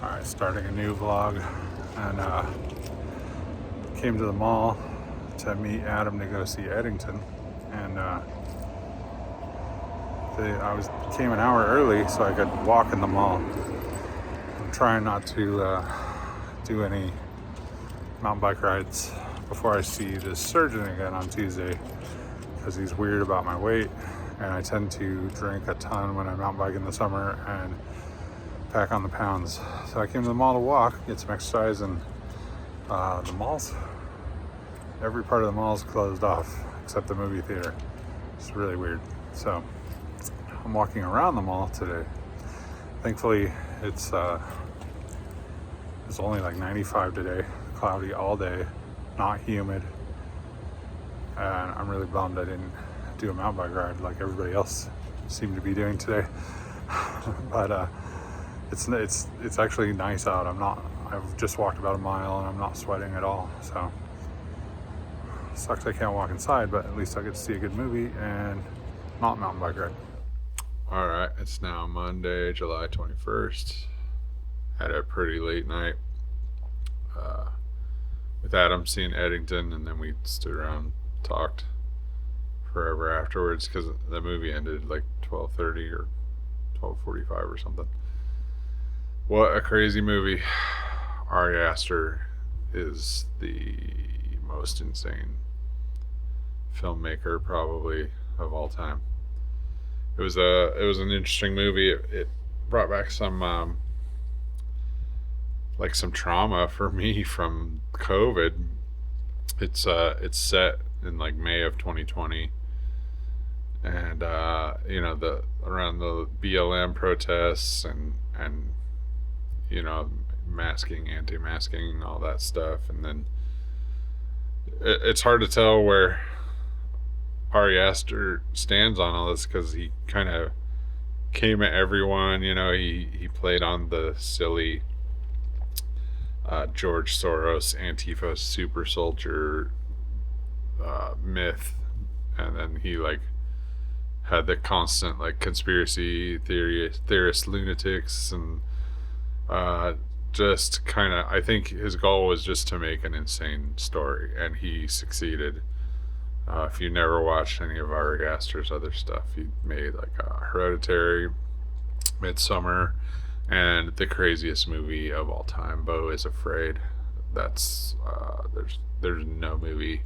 Alright, starting a new vlog, and came to the mall to meet Adam to go see Eddington, and came an hour early so I could walk in the mall. I'm trying not to do any mountain bike rides before I see this surgeon again on Tuesday, because he's weird about my weight, and I tend to drink a ton when I mountain bike in the summer and pack on the pounds. So I came to the mall to walk, get some exercise, and the malls, every part of the mall is closed off except the movie theater. It's really weird. So I'm walking around the mall today. Thankfully, it's only like 95 today, cloudy all day, not humid, and I'm really bummed I didn't do a mountain bike ride like everybody else seemed to be doing today. But it's actually nice out. I've just walked about a mile and I'm not sweating at all. So sucks I can't walk inside, but at least I get to see a good movie and not mountain bike ride. All right, it's now Monday, July 21st. Had a pretty late night with Adam seeing Eddington, and then we stood around, talked forever afterwards because the movie ended like 12:30 or 12:45 or something. What a crazy movie. Ari Aster is the most insane filmmaker probably of all time. It was an interesting movie. It brought back some some trauma for me from COVID. It's set in like May of 2020, and around the BLM protests and masking, anti-masking, all that stuff. And then it's hard to tell where Ari Aster stands on all this, because he kind of came at everyone. He played on the silly George Soros Antifa super soldier myth, and then he had the constant conspiracy theorist lunatics, and just kind of, I think his goal was just to make an insane story, and he succeeded. If you never watched any of Ari Aster's other stuff, he made Hereditary, Midsummer, and the craziest movie of all time, Beau is Afraid. That's there's no movie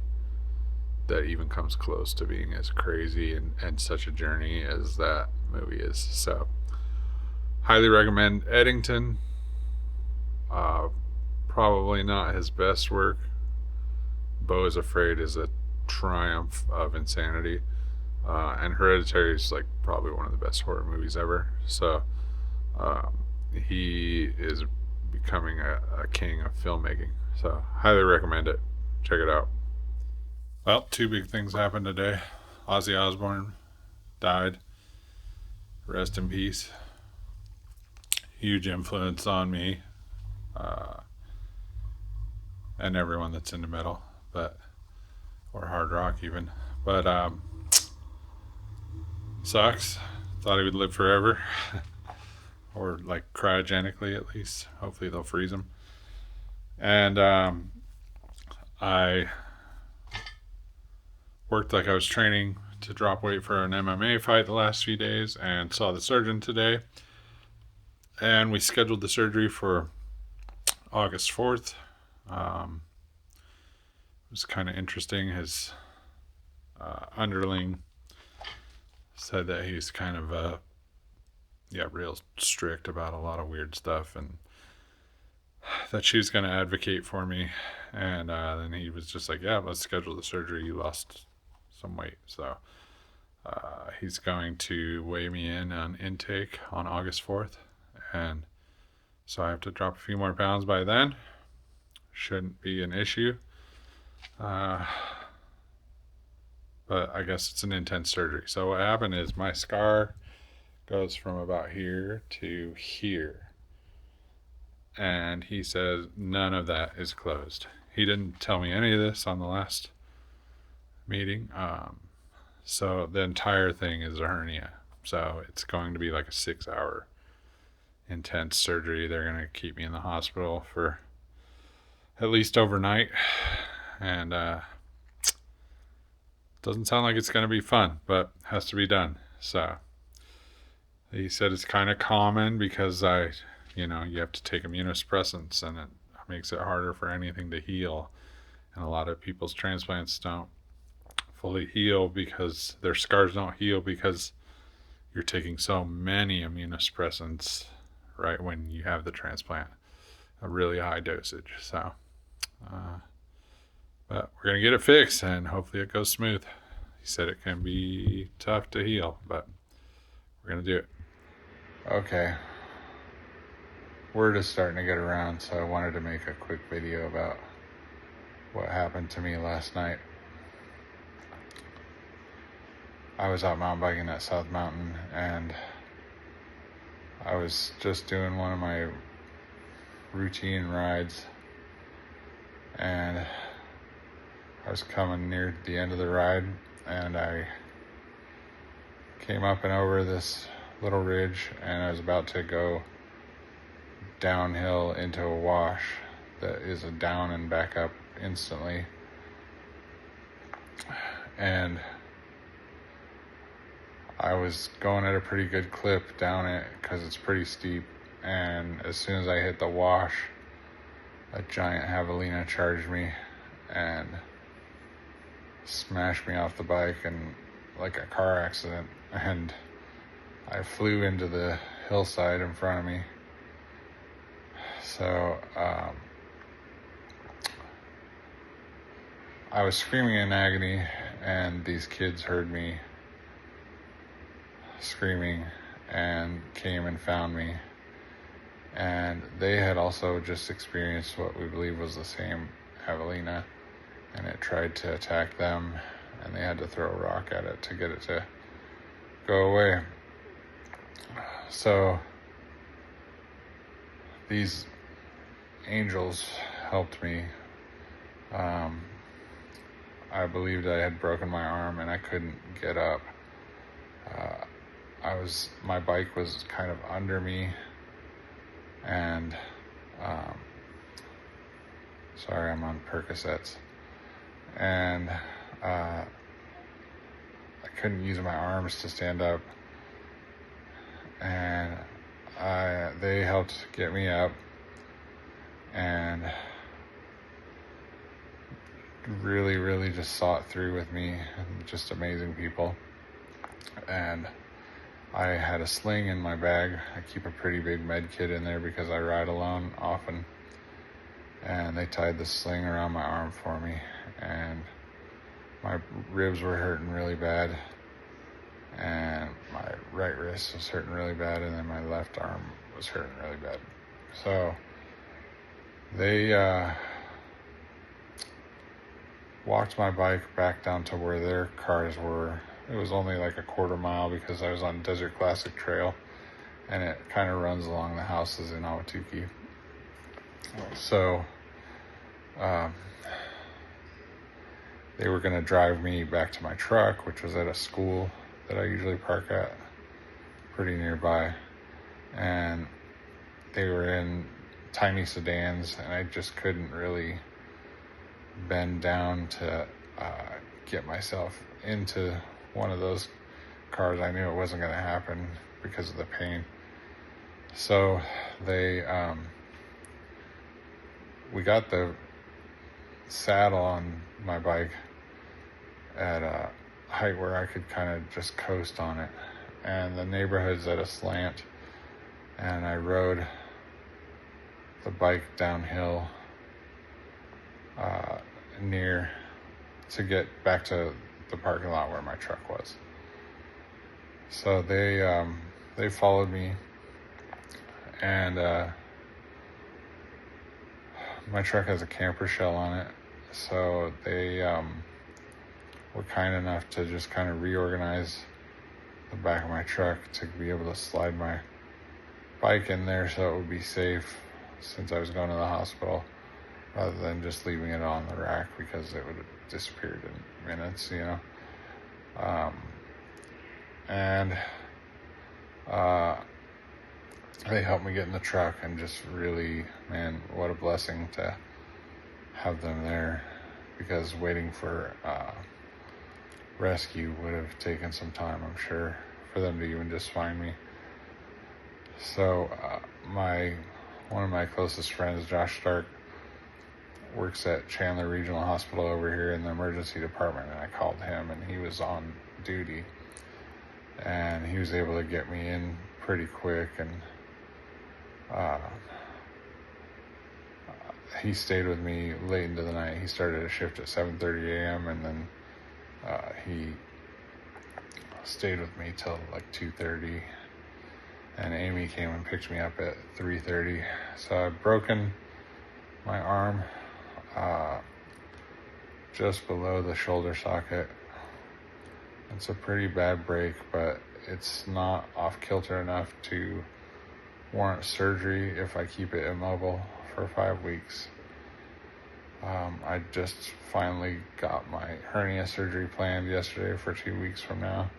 that even comes close to being as crazy and such a journey as that movie is. So highly recommend Eddington. Probably not his best work. Beau is Afraid is a triumph of insanity, and Hereditary is probably one of the best horror movies ever. So he is becoming a king of filmmaking. So highly recommend it. Check it out. Well, two big things happened today. Ozzy Osbourne died. Rest in peace. Huge influence on me, and everyone that's into metal, or hard rock even. But sucks. Thought he would live forever. Or cryogenically at least. Hopefully they'll freeze him. And I worked like I was training to drop weight for an MMA fight the last few days, and saw the surgeon today. And we scheduled the surgery for August 4th. It was kind of interesting. His underling said that he's kind of real strict about a lot of weird stuff, and that she was going to advocate for me. And then he was just like, yeah, let's schedule the surgery. You lost some weight. So he's going to weigh me in on intake on August 4th. And so I have to drop a few more pounds by then. Shouldn't be an issue. But I guess it's an intense surgery. So what happened is my scar goes from about here to here. And he says none of that is closed. He didn't tell me any of this on the last meeting. So the entire thing is a hernia. So it's going to be like a 6-hour intense surgery. They're going to keep me in the hospital for at least overnight. And doesn't sound like it's going to be fun, but has to be done. So he said it's kind of common because you have to take immunosuppressants, and it makes it harder for anything to heal. And a lot of people's transplants don't fully heal because their scars don't heal because you're taking so many immunosuppressants right when you have the transplant, a really high dosage. So, but we're going to get it fixed, and hopefully it goes smooth. He said it can be tough to heal, but we're going to do it. Okay. Word is starting to get around, so I wanted to make a quick video about what happened to me last night. I was out mountain biking at South Mountain, and I was just doing one of my routine rides, and I was coming near the end of the ride, and I came up and over this little ridge, and I was about to go downhill into a wash that is a down and back up instantly. And I was going at a pretty good clip down it because it's pretty steep, and as soon as I hit the wash, a giant javelina charged me and smashed me off the bike, and like a car accident, and I flew into the hillside in front of me. So I was screaming in agony, and these kids heard me screaming and came and found me, and they had also just experienced what we believe was the same javelina, and it tried to attack them, and they had to throw a rock at it to get it to go away. So these angels helped me. I believed I had broken my arm and I couldn't get up. My bike was kind of under me, and sorry, I'm on Percocets, and I couldn't use my arms to stand up, and they helped get me up, and really, really just saw it through with me, and just amazing people. And I had a sling in my bag. I keep a pretty big med kit in there because I ride alone often. And they tied the sling around my arm for me, and my ribs were hurting really bad, and my right wrist was hurting really bad, and then my left arm was hurting really bad. So they walked my bike back down to where their cars were. It was only like a quarter mile because I was on Desert Classic Trail, and it kind of runs along the houses in Ahwatukee. So they were going to drive me back to my truck, which was at a school that I usually park at pretty nearby, and they were in tiny sedans, and I just couldn't really bend down to get myself into one of those cars. I knew it wasn't going to happen because of the pain. So we got the saddle on my bike at a height where I could kind of just coast on it, and the neighborhood's at a slant, and I rode the bike downhill near to get back to the parking lot where my truck was. So they followed me, and my truck has a camper shell on it, so they were kind enough to just kind of reorganize the back of my truck to be able to slide my bike in there so it would be safe since I was going to the hospital, rather than just leaving it on the rack because it would have disappeared in minutes, they helped me get in the truck, and just really, man, what a blessing to have them there, because waiting for rescue would have taken some time, I'm sure, for them to even just find me. So one of my closest friends, Josh Stark, works at Chandler Regional Hospital over here in the emergency department, and I called him, and he was on duty, and he was able to get me in pretty quick, and he stayed with me late into the night. He started a shift at 7:30 a.m. and then he stayed with me till like 2:30, and Amy came and picked me up at 3:30. So I've broken my arm just below the shoulder socket. It's a pretty bad break, but it's not off kilter enough to warrant surgery if I keep it immobile for 5 weeks. I just finally got my hernia surgery planned yesterday for 2 weeks from now,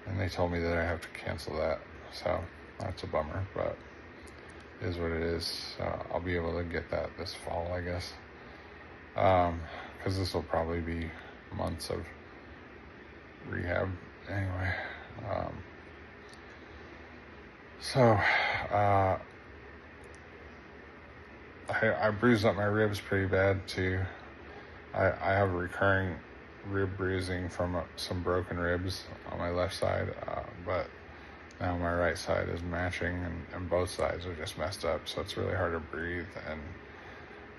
and they told me that I have to cancel that. So that's a bummer, but it is what it is. I'll be able to get that this fall, I guess, because this will probably be months of rehab anyway. I bruised up my ribs pretty bad too. I have recurring rib bruising from some broken ribs on my left side, but now my right side is matching, and both sides are just messed up, so it's really hard to breathe, and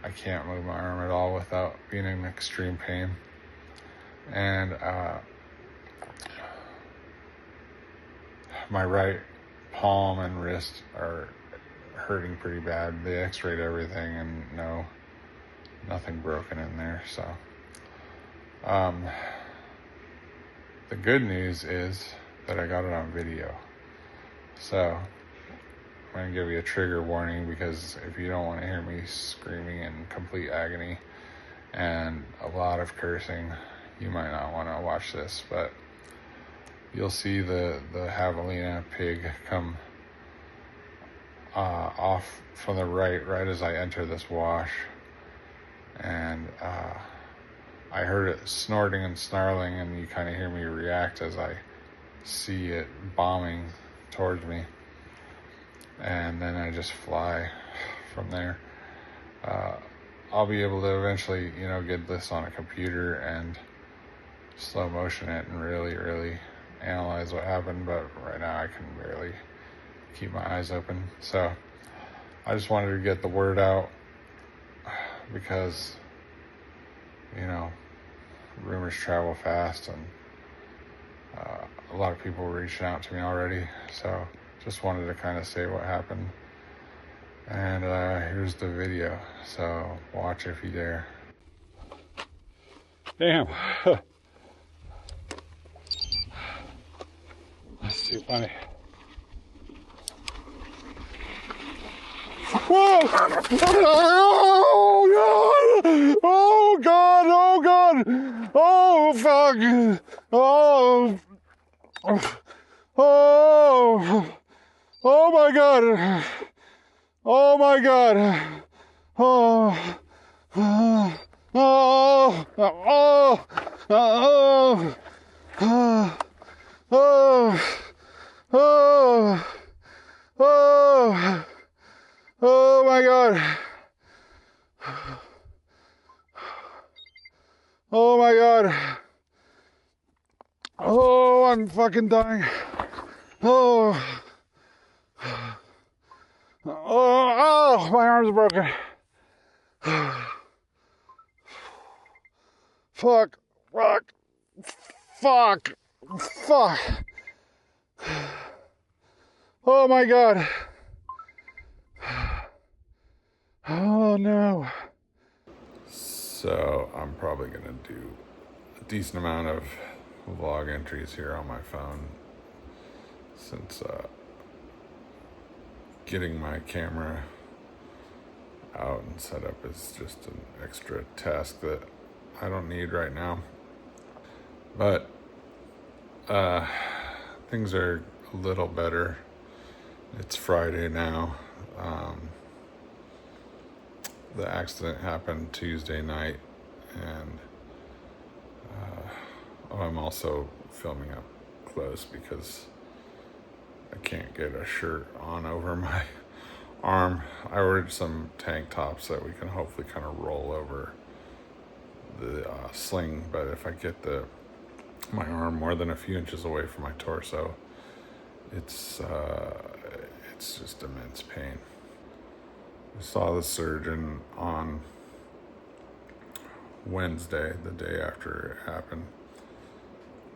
I can't move my arm at all without being in extreme pain. And my right palm and wrist are hurting pretty bad. They x-rayed everything, and nothing broken in there. So the good news is that I got it on video. So I'm going to give you a trigger warning, because if you don't want to hear me screaming in complete agony and a lot of cursing, you might not want to watch this. But you'll see the Javelina pig come off from the right as I enter this wash, and I heard it snorting and snarling, and you kind of hear me react as I see it bombing towards me, and then I just fly from there. I'll be able to eventually, get this on a computer and slow motion it and really analyze what happened, but right now I can barely keep my eyes open. So I just wanted to get the word out, because rumors travel fast, and a lot of people were reaching out to me already, so just wanted to kind of say what happened. And here's the video, so watch if you dare. Damn. That's too funny. Whoa! Oh God! Oh God! Oh fuck! Oh! Oh! Oh my God! Oh my God! Oh! Oh! Oh! Oh! Oh! Oh! Oh! Oh! Oh! Oh my God. Oh my God. Oh, I'm fucking dying. Oh. Oh, my arm's broken. Fuck. Fuck. Fuck. Fuck. Oh my God. Oh no. So I'm probably gonna do a decent amount of vlog entries here on my phone, since getting my camera out and set up is just an extra task that I don't need right now. But things are a little better It's Friday now. The accident happened Tuesday night, and I'm also filming up close because I can't get a shirt on over my arm. I ordered some tank tops that we can hopefully kind of roll over the sling, but if I get my arm more than a few inches away from my torso, it's just immense pain. I saw the surgeon on Wednesday, the day after it happened,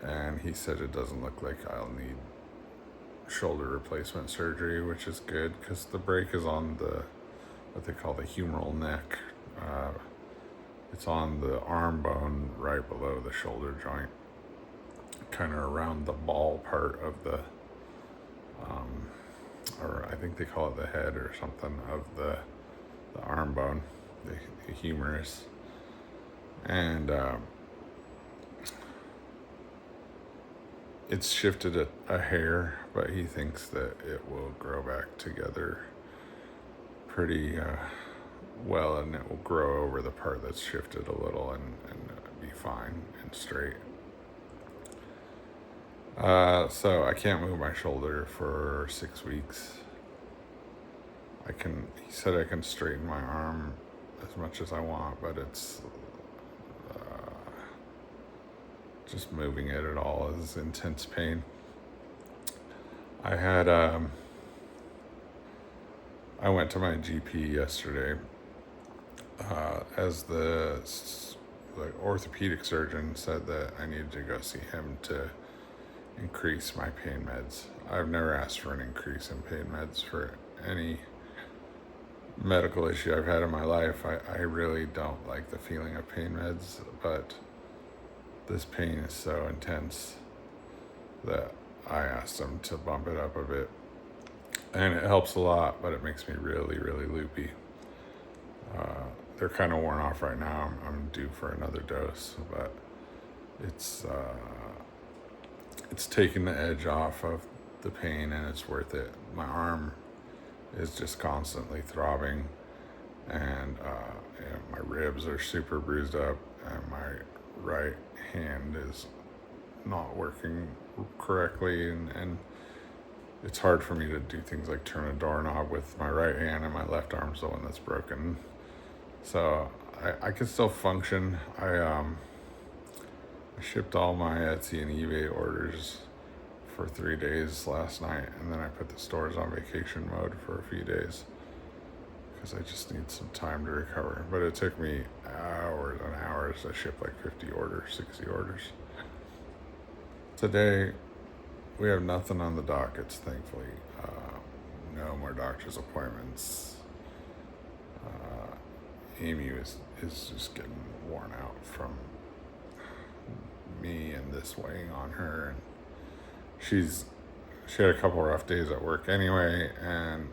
and he said it doesn't look like I'll need shoulder replacement surgery, which is good because the break is on what they call the humeral neck. It's on the arm bone right below the shoulder joint, kind of around the ball part of the, or I think they call it the head or something of the arm bone, the humerus. And it's shifted a hair, but he thinks that it will grow back together pretty well, and it will grow over the part that's shifted a little and be fine and straight. So I can't move my shoulder for 6 weeks. He said I can straighten my arm as much as I want, but it's just moving it at all is intense pain. I went to my GP yesterday, as the orthopedic surgeon said that I needed to go see him to increase my pain meds. I've never asked for an increase in pain meds for any medical issue I've had in my life. I really don't like the feeling of pain meds, but this pain is so intense that I asked him to bump it up a bit. And it helps a lot, but it makes me really, really loopy. They're kind of worn off right now. I'm due for another dose, but it's taking the edge off of the pain, and it's worth it. My arm is just constantly throbbing, and my ribs are super bruised up, and my right hand is not working correctly, and it's hard for me to do things like turn a doorknob with my right hand, and my left arm's the one that's broken. So I can still function. I shipped all my Etsy and eBay orders for 3 days last night, and then I put the stores on vacation mode for a few days because I just need some time to recover. But it took me hours and hours to ship like 50 orders, 60 orders. Today, we have nothing on the dockets, thankfully. No more doctor's appointments. Amy is just getting worn out from me and this weighing on her, and she had a couple rough days at work anyway, and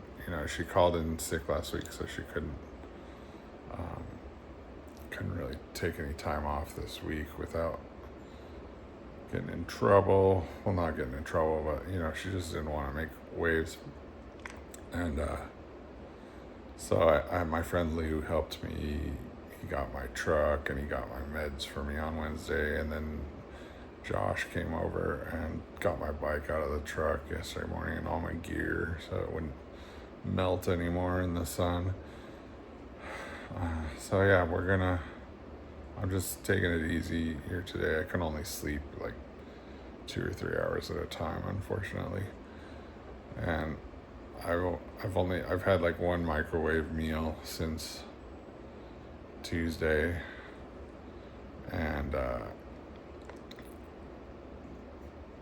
she called in sick last week, so she couldn't really take any time off this week without getting in trouble. Well, not getting in trouble, but she just didn't want to make waves. And so my friend Lou helped me. He got my truck and he got my meds for me on Wednesday, and then Josh came over and got my bike out of the truck yesterday morning and all my gear so it wouldn't melt anymore in the sun. So yeah, I'm just taking it easy here today. I can only sleep like 2 or 3 hours at a time, unfortunately. And I've had like one microwave meal since Tuesday, and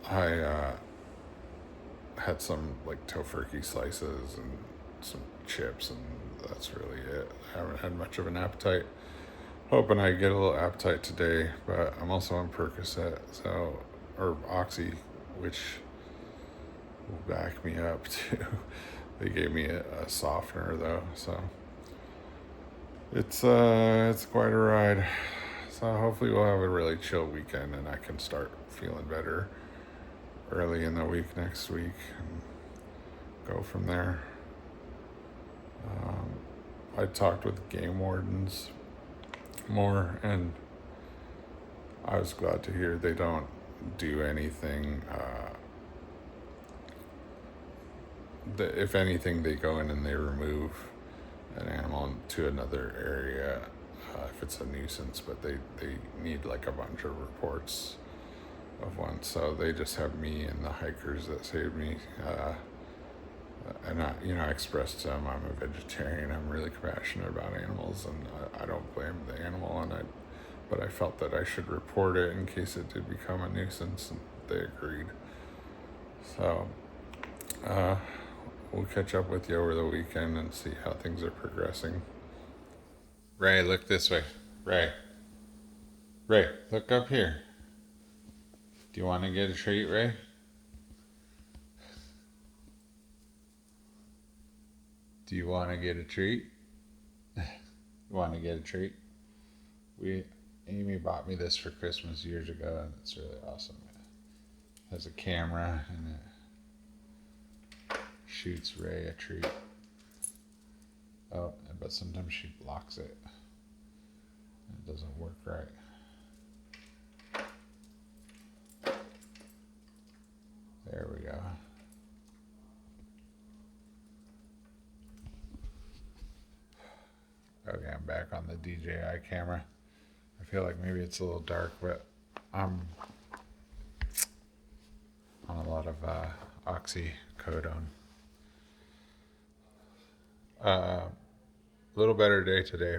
I had some like tofurkey slices and some chips, and that's really it. I haven't had much of an appetite. Hoping I get a little appetite today, but I'm also on Percocet, or Oxy, which will back me up too. They gave me a softener though, so it's quite a ride. So hopefully we'll have a really chill weekend, and I can start feeling better early in the week next week. And go from there. I talked with game wardens more, and I was glad to hear they don't do anything. If anything, they go in and they remove an animal to another area if it's a nuisance, but they need like a bunch of reports of one. So they just have me and the hikers that saved me. And I expressed to them I'm a vegetarian. I'm really compassionate about animals, and I don't blame the animal. But I felt that I should report it in case it did become a nuisance, and they agreed. So we'll catch up with you over the weekend and see how things are progressing. Ray, look this way. Ray, look up here. Do you want to get a treat, Ray? Do you want to get a treat? You want to get a treat? Amy bought me this for Christmas years ago, and it's really awesome. It has a camera, and it shoots Ray a treat. Oh, but sometimes she blocks it. It doesn't work right. There we go. Okay, I'm back on the DJI camera. I feel like maybe it's a little dark, but I'm on a lot of oxycodone. A little better day today.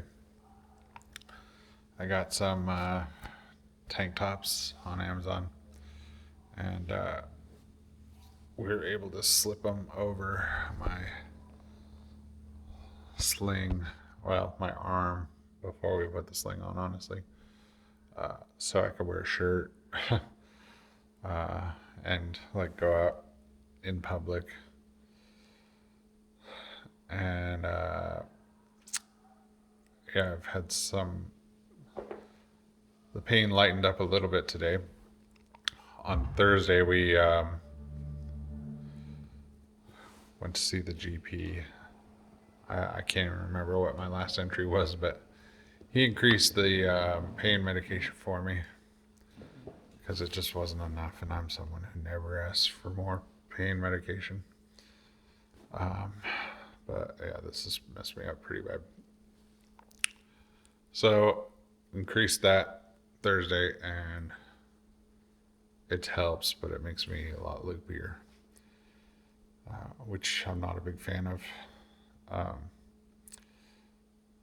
I got some tank tops on Amazon, and we were able to slip them over my sling, well, my arm, before we put the sling on, honestly, so I could wear a shirt and like go out in public. And yeah, I've had the pain lightened up a little bit today. On Thursday, we went to see the GP. I can't even remember what my last entry was, but he increased the pain medication for me because it just wasn't enough, and I'm someone who never asks for more pain medication. But yeah, this has messed me up pretty bad. So increased that Thursday, and it helps, but it makes me a lot loopier, which I'm not a big fan of.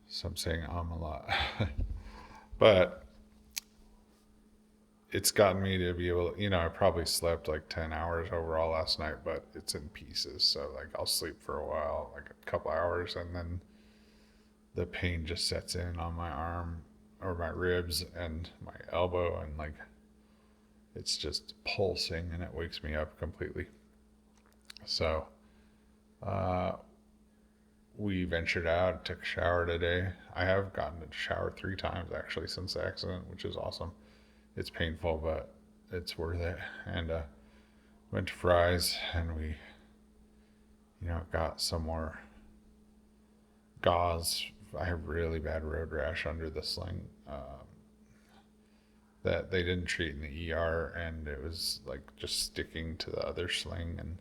So I'm saying a lot. But it's gotten me to be able to, I probably slept like 10 hours overall last night, but it's in pieces. So like I'll sleep for a while, like a couple hours, and then the pain just sets in on my arm or my ribs and my elbow, and like it's just pulsing, and it wakes me up completely. So we ventured out, took a shower today. I have gotten to shower 3 times actually since the accident, which is awesome. It's painful, but it's worth it. And went to Fry's, and we got some more gauze. I have really bad road rash under the sling that they didn't treat in the ER, and it was like just sticking to the other sling, and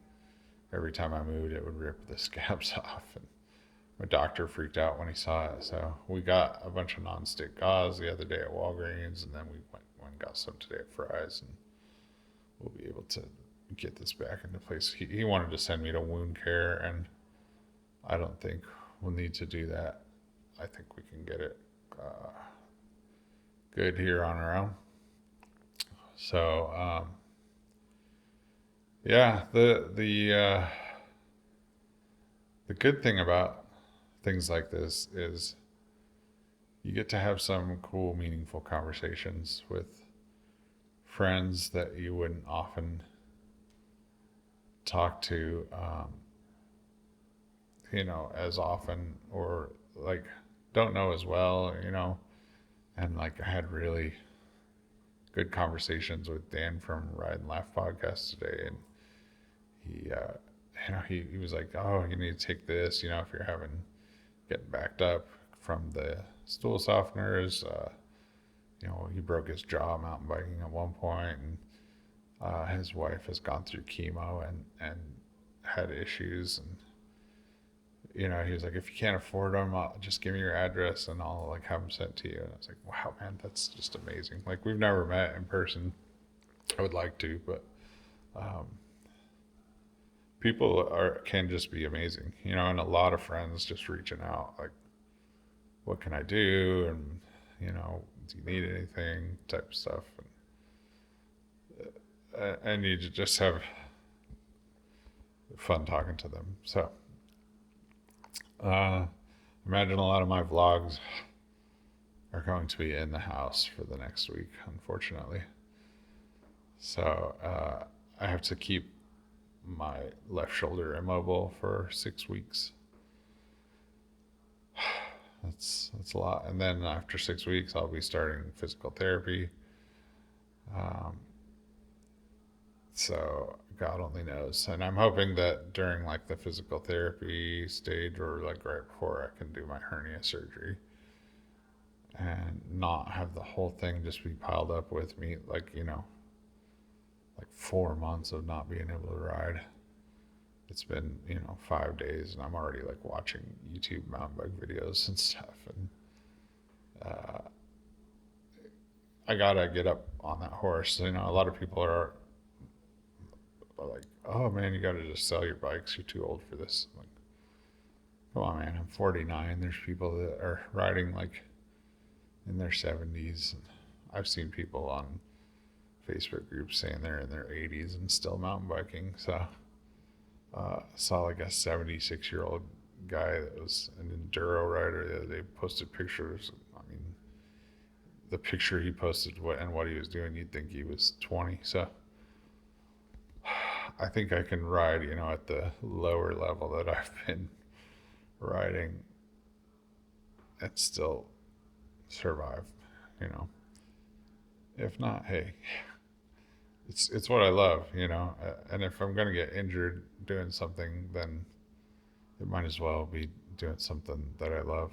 every time I moved it would rip the scabs off, and my doctor freaked out when he saw it. So we got a bunch of non-stick gauze the other day at Walgreens, and then we went and got some today at Fry's, and we'll be able to get this back into place. He wanted to send me to wound care, and I don't think we'll need to do that. I think we can get it good here on our own. So yeah, the good thing about things like this is you get to have some cool, meaningful conversations with friends that you wouldn't often talk to, as often, or like don't know as well, and like I had really good conversations with Dan from Ride and Laugh podcast today, and he was like, oh, you need to take this, if you're getting backed up from the stool softeners. He broke his jaw mountain biking at one point, and his wife has gone through chemo and had issues, and he was like, if you can't afford them, just give me your address and I'll like have them sent to you. And I was like, wow, man, that's just amazing. Like, we've never met in person. I would like to, but people can just be amazing, and a lot of friends just reaching out like, what can I do? And, do you need anything type of stuff. And you just have fun talking to them. So, imagine a lot of my vlogs are going to be in the house for the next week, unfortunately. So, I have to keep my left shoulder immobile for 6 weeks. That's a lot. And then after 6 weeks, I'll be starting physical therapy. So God only knows. And I'm hoping that during like the physical therapy stage, or like right before, I can do my hernia surgery and not have the whole thing just be piled up with me, like 4 months of not being able to ride. It's been 5 days, and I'm already like watching YouTube mountain bike videos and stuff, and I gotta get up on that horse. A lot of people are like, oh man, you gotta just sell your bikes, you're too old for this. I'm like, come on, man, I'm 49. There's people that are riding like in their 70s. I've seen people on Facebook groups saying they're in their 80s and still mountain biking. So saw like a 76-year-old guy that was an enduro rider the other day, posted pictures. I mean, the picture he posted and what he was doing, you'd think he was 20. So I think I can ride, at the lower level that I've been riding and still survive, If not, hey, it's what I love, and if I'm going to get injured doing something, then it might as well be doing something that I love.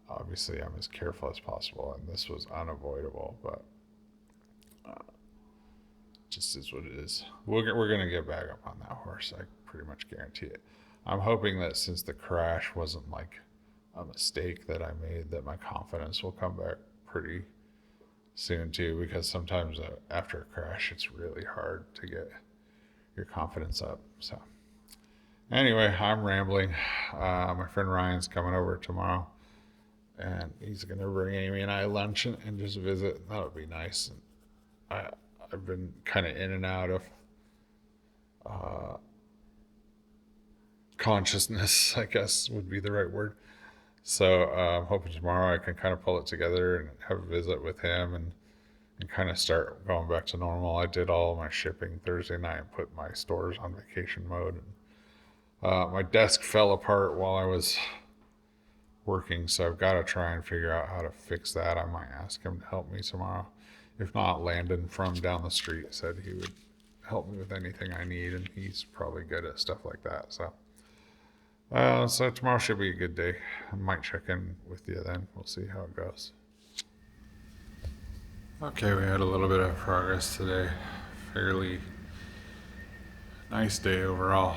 Obviously, I'm as careful as possible, and this was unavoidable, but just is what it is. We're going to get back up on that horse. I pretty much guarantee it. I'm hoping that since the crash wasn't like a mistake that I made, that my confidence will come back pretty soon too, because sometimes after a crash, it's really hard to get your confidence up. So anyway, I'm rambling. My friend Ryan's coming over tomorrow, and he's going to bring Amy and I lunch and just visit. That would be nice. And I've been kind of in and out of consciousness, I guess would be the right word. So I'm hoping tomorrow I can kind of pull it together and have a visit with him and kind of start going back to normal. I did all my shipping Thursday night and put my stores on vacation mode. My desk fell apart while I was working, so I've got to try and figure out how to fix that. I might ask him to help me tomorrow. If not, Landon from down the street said he would help me with anything I need, and he's probably good at stuff like that. So tomorrow should be a good day. I might check in with you then. We'll see how it goes. Okay, we had a little bit of progress today. Fairly nice day overall.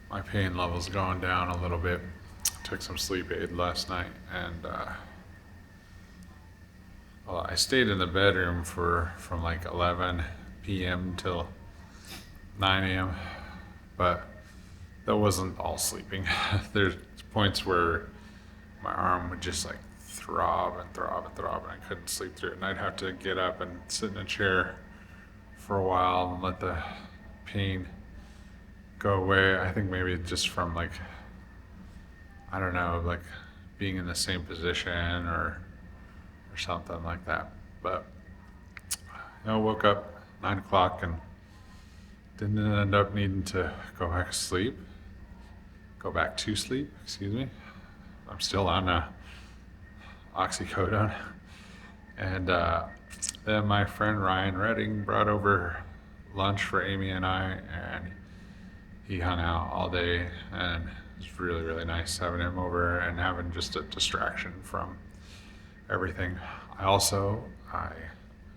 My pain level's going down a little bit. Took some sleep aid last night, and I stayed in the bedroom from like 11 p.m. till 9 a.m. But that wasn't all sleeping. There's points where my arm would just like throb and throb and throb, and I couldn't sleep through it. And I'd have to get up and sit in a chair for a while and let the pain go away. I think maybe just from like, I don't know, like being in the same position or something like that. But I woke up 9 o'clock and didn't end up needing to go back to sleep, excuse me. I'm still on oxycodone. And then my friend Ryan Redding brought over lunch for Amy and I, and he hung out all day, and it was really, really nice having him over and having just a distraction from everything. I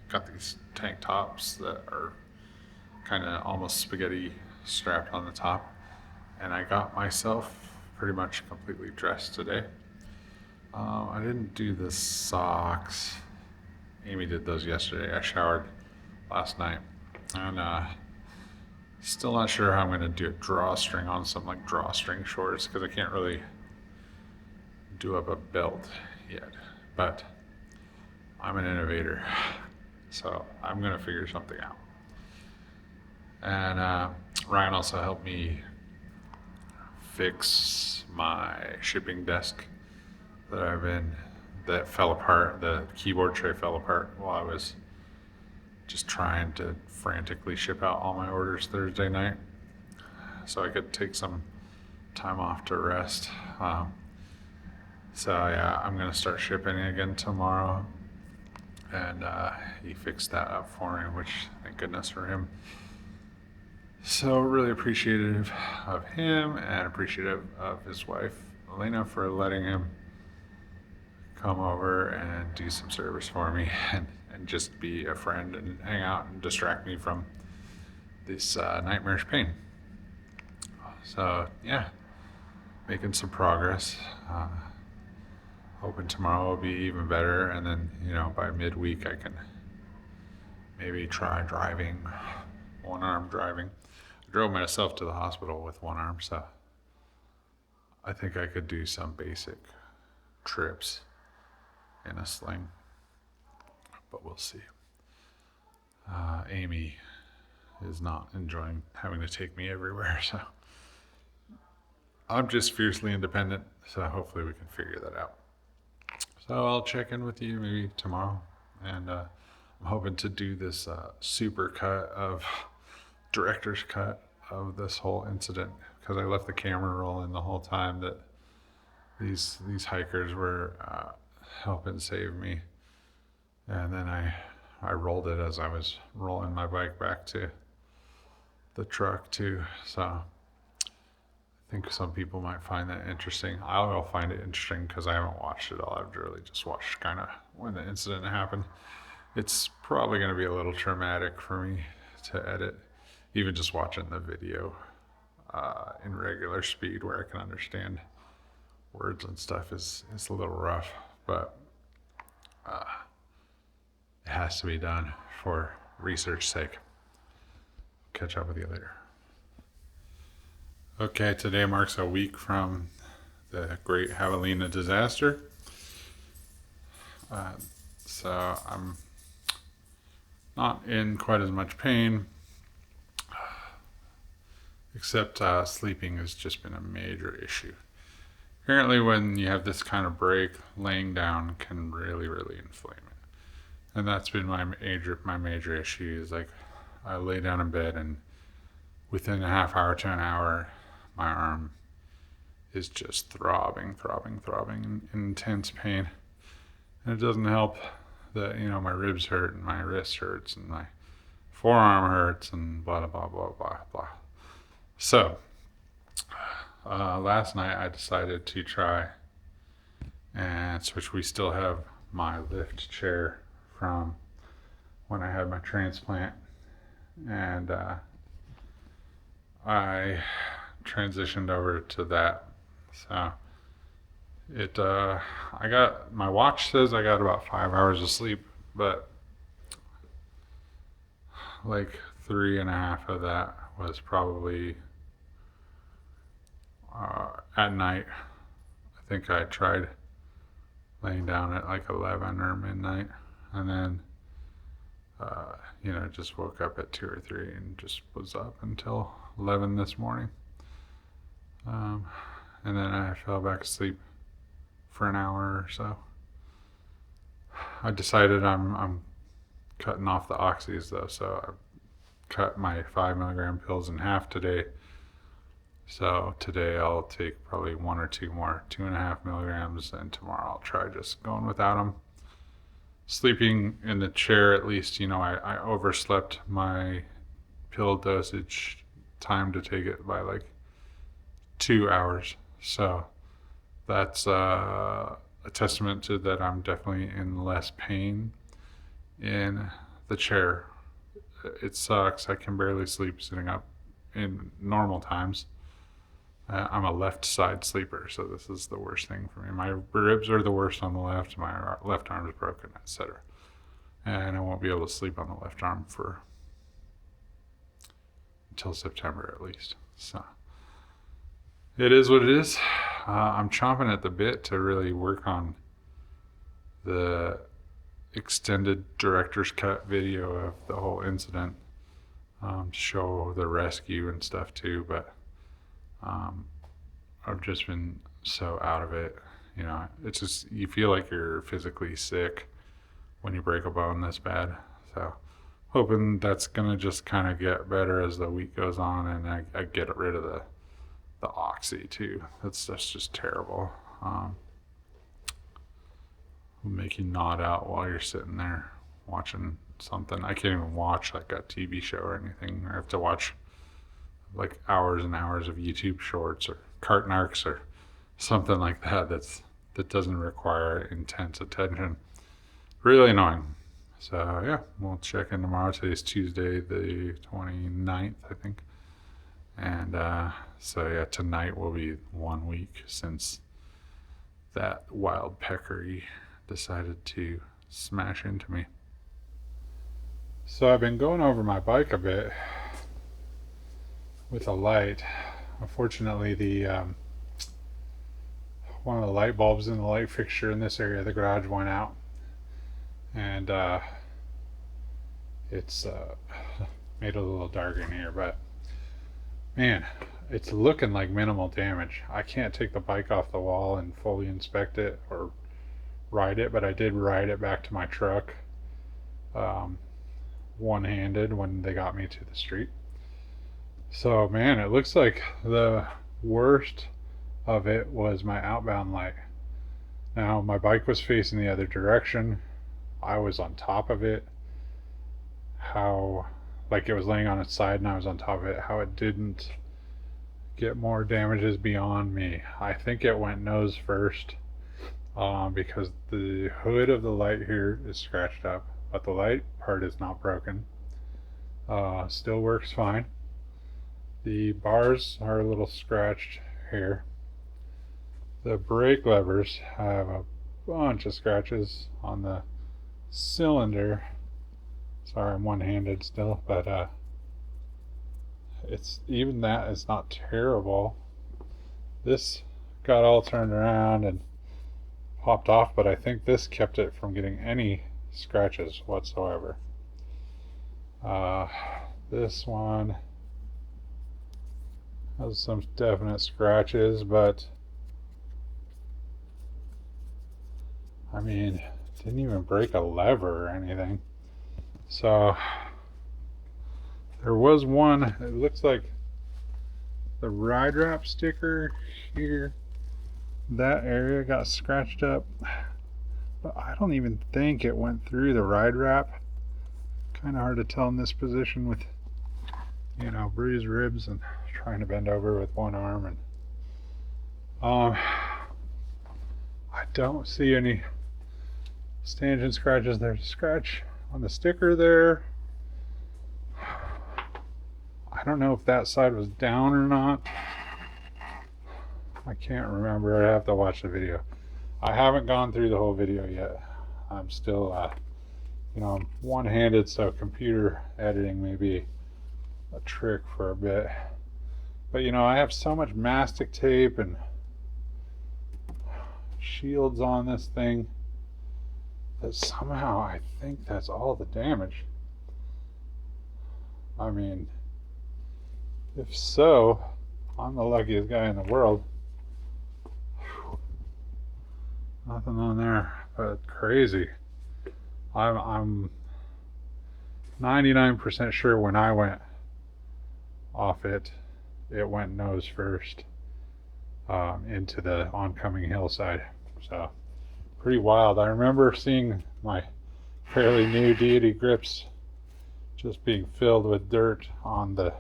got these tank tops that are kind of almost spaghetti strapped on the top, and I got myself pretty much completely dressed today. I didn't do the socks. Amy did those yesterday. I showered last night, and still not sure how I'm gonna do a drawstring on some like drawstring shorts because I can't really do up a belt yet. But I'm an innovator, so I'm gonna figure something out. And Ryan also helped me fix my shipping desk that fell apart. The keyboard tray fell apart while I was just trying to frantically ship out all my orders Thursday night, so I could take some time off to rest. So yeah, I'm gonna start shipping again tomorrow, and he fixed that up for me, which thank goodness for him. So really appreciative of him and appreciative of his wife Elena for letting him come over and do some service for me and just be a friend and hang out and distract me from this nightmarish pain. So yeah, making some progress. Hoping tomorrow will be even better, and then by midweek I can maybe try driving, one arm driving. I drove myself to the hospital with one arm, so I think I could do some basic trips in a sling, but we'll see. Amy is not enjoying having to take me everywhere, so I'm just fiercely independent, so hopefully we can figure that out. So I'll check in with you maybe tomorrow, and I'm hoping to do this director's cut of this whole incident, because I left the camera rolling the whole time that these hikers were helping save me, and then I rolled it as I was rolling my bike back to the truck too. So I think some people might find that interesting. I'll find it interesting because I haven't watched it all. I've really just watched kind of when the incident happened. It's probably going to be a little traumatic for me to edit, even just watching the video in regular speed where I can understand words and stuff is a little rough, but it has to be done for research sake. Catch up with you later. Okay, today marks a week from the Great Javelina disaster. So I'm not in quite as much pain, except sleeping has just been a major issue. Apparently when you have this kind of break, laying down can really, really inflame it. And that's been my major issue is like I lay down in bed and within a half hour to an hour, my arm is just throbbing in intense pain. And it doesn't help that, my ribs hurt and my wrist hurts and my forearm hurts and blah, blah, blah, blah, blah. So, last night I decided to try and switch. We still have my lift chair from when I had my transplant, and I transitioned over to that. So my watch says I got about 5 hours of sleep, but like 3.5 of that was probably at night. I think I tried laying down at like 11 or midnight, and then just woke up at 2 or 3 and just was up until 11 this morning. And then I fell back asleep for an hour or so. I decided I'm cutting off the oxys though, so I cut my 5 milligram pills in half today. So today I'll take probably 1 or 2 more, 2.5 milligrams, and tomorrow I'll try just going without them. Sleeping in the chair, at least, I overslept my pill dosage time to take it by like 2 hours. So that's a testament to that I'm definitely in less pain in the chair. It sucks. I can barely sleep sitting up in normal times. I'm a left side sleeper, so this is the worst thing for me. My ribs are the worst on the left, my left arm is broken, etc. And I won't be able to sleep on the left arm for until September at least. So it is what it is. I'm chomping at the bit to really work on the extended director's cut video of the whole incident, to show the rescue and stuff too, but I've just been so out of it. You know, it's just, you feel like you're physically sick when you break a bone this bad. So hoping that's gonna just kind of get better as the week goes on, and I get rid of the oxy too. That's just terrible. Make you nod out while you're sitting there watching something. I can't even watch like a TV show or anything. I have to watch like hours and hours of YouTube shorts or carton arcs or something like that that doesn't require intense attention. Really annoying. So yeah, we'll check in tomorrow. Today's Tuesday the 29th, I think. And so yeah, tonight will be 1 week since that wild peccary decided to smash into me. So I've been going over my bike a bit with a light. Unfortunately, the one of the light bulbs in the light fixture in this area of the garage went out, and it's made it a little dark in here, but man, it's looking like minimal damage. I can't take the bike off the wall and fully inspect it or ride it, but I did ride it back to my truck one-handed when they got me to the street. So man, it looks like the worst of it was my outbound light. Now my bike was facing the other direction. I was on top of it. How, like, it was laying on its side and I was on top of it. How it didn't get more damages beyond me. I think it went nose first, because the hood of the light here is scratched up, but the light part is not broken. Still works fine. The bars are a little scratched here. The brake levers have a bunch of scratches on the cylinder. Sorry, I'm one-handed still, but it's, even that is not terrible. This got all turned around and popped off, but I think this kept it from getting any scratches whatsoever. This one has some definite scratches, but I mean, didn't even break a lever or anything. So there was one, it looks like the ride wrap sticker here, that area got scratched up, but I don't even think it went through the ride wrap. Kind of hard to tell in this position with, you know, bruised ribs and trying to bend over with one arm. And I don't see any stanchion scratches. There's a scratch on the sticker there. I don't know if that side was down or not. I can't remember. I have to watch the video. I haven't gone through the whole video yet. I'm still you know, I'm one-handed, so computer editing may be a trick for a bit. But you know, I have so much mastic tape and shields on this thing that somehow I think that's all the damage. I mean, if so, I'm the luckiest guy in the world. Whew. Nothing on there but crazy. I'm 99% sure when I went off it went nose first into the oncoming hillside. So pretty wild. I remember seeing my fairly new Deity grips just being filled with dirt on the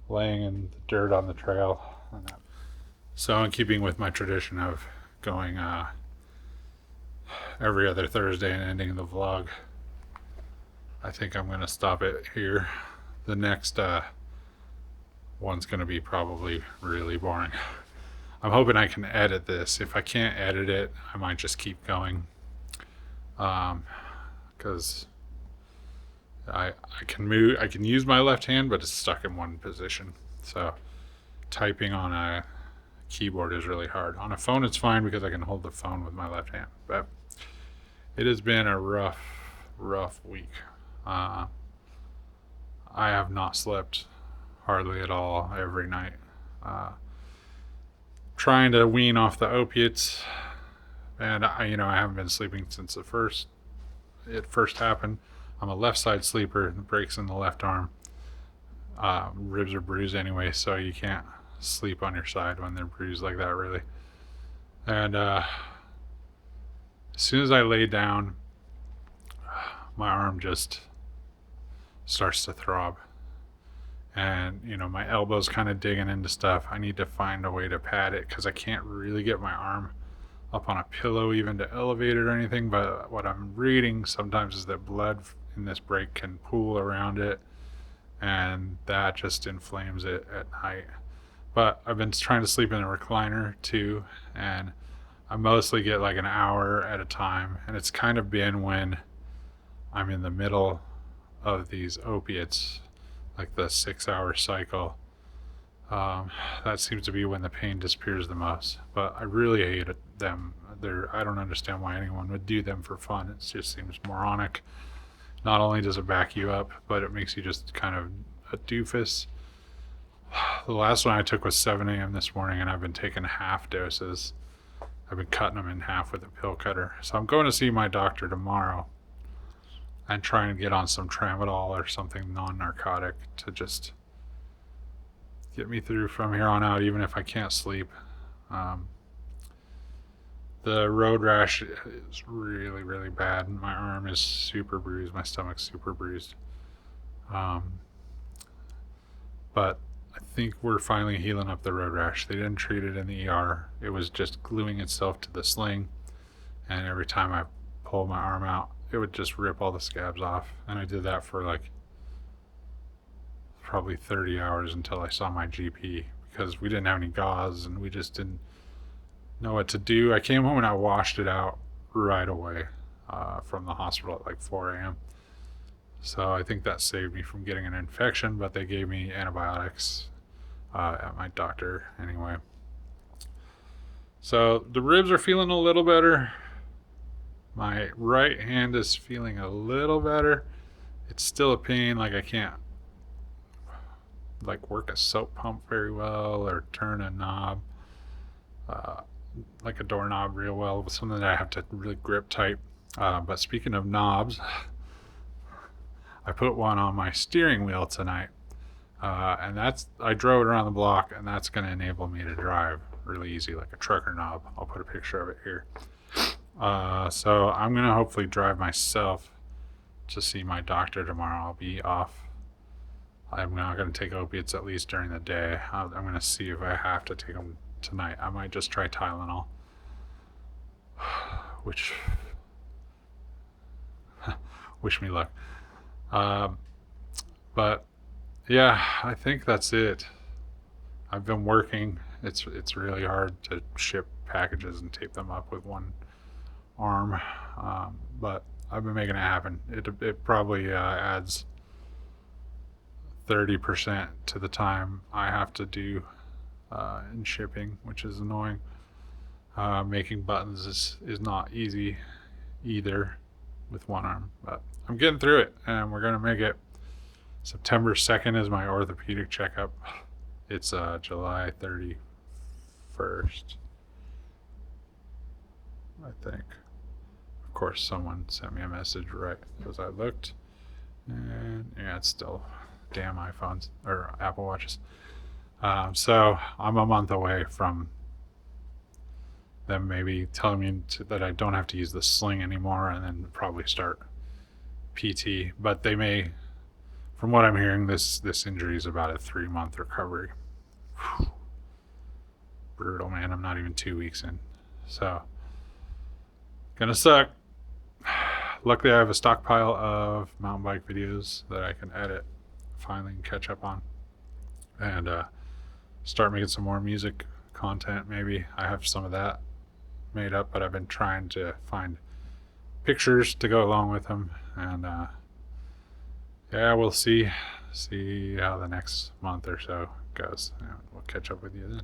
laying in the dirt on the trail. So in keeping with my tradition of going every other Thursday and ending the vlog, I think I'm going to stop it here. The next one's going to be probably really boring. I'm hoping I can edit this. If I can't edit it, I might just keep going. Because I can move. I can use my left hand, but it's stuck in one position. So typing on a keyboard is really hard. On a phone, it's fine because I can hold the phone with my left hand. But it has been a rough week. I have not slept hardly at all every night. Trying to wean off the opiates, and I haven't been sleeping since it first happened. I'm a left side sleeper. The breaks in the left arm. Ribs are bruised anyway, so you can't sleep on your side when they're bruised like that, really. And as soon as I lay down, my arm just starts to throb. And, my elbow's kind of digging into stuff. I need to find a way to pad it because I can't really get my arm up on a pillow even to elevate it or anything. But what I'm reading sometimes is that blood in this break can pool around it, and that just inflames it at night. But I've been trying to sleep in a recliner too, and I mostly get like an hour at a time. And it's kind of been when I'm in the middle of these opiates, like the 6-hour cycle. That seems to be when the pain disappears the most. But I really hate them. I don't understand why anyone would do them for fun. It just seems moronic. Not only does it back you up, but it makes you just kind of a doofus. The last one I took was 7 a.m. this morning, and I've been taking half doses. I've been cutting them in half with a pill cutter. So I'm going to see my doctor tomorrow and trying to get on some tramadol or something non-narcotic to just get me through from here on out, even if I can't sleep. The road rash is really, really bad. My arm is super bruised. My stomach's super bruised. But I think we're finally healing up the road rash. They didn't treat it in the ER. It was just gluing itself to the sling. And every time I pulled my arm out, it would just rip all the scabs off. And I did that for like probably 30 hours until I saw my GP, because we didn't have any gauze and we just didn't know what to do. I came home and I washed it out right away from the hospital at like 4 a.m. So I think that saved me from getting an infection, but they gave me antibiotics at my doctor anyway. So the ribs are feeling a little better. My right hand is feeling a little better. It's still a pain, like I can't like work a soap pump very well or turn a knob, like a doorknob real well, with something that I have to really grip tight. But speaking of knobs, I put one on my steering wheel tonight, and I drove it around the block, and that's going to enable me to drive really easy, like a trucker knob. I'll put a picture of it here. So I'm going to hopefully drive myself to see my doctor tomorrow. I'll be off. I'm not going to take opiates at least during the day. I'm going to see if I have to take them tonight. I might just try Tylenol, which wish me luck. But yeah, I think that's it. I've been working. It's really hard to ship packages and tape them up with one arm, but I've been making it happen. It probably adds 30% to the time I have to do in shipping, which is annoying. Making buttons is not easy either with one arm, but I'm getting through it, and we're gonna make it. September 2nd is my orthopedic checkup. It's July 31st, I think. Of course, someone sent me a message right as I looked, and yeah, it's still damn iPhones or Apple Watches. So I'm a month away from them maybe telling me that I don't have to use the sling anymore, and then probably start PT. But they may from what I'm hearing, this injury is about a 3-month recovery. Whew. Brutal, man. I'm not even 2 weeks in. So, gonna suck. Luckily, I have a stockpile of mountain bike videos that I can edit, finally catch up on, and start making some more music content. Maybe I have some of that made up, but I've been trying to find pictures to go along with them, and yeah, we'll see how the next month or so goes. And we'll catch up with you then.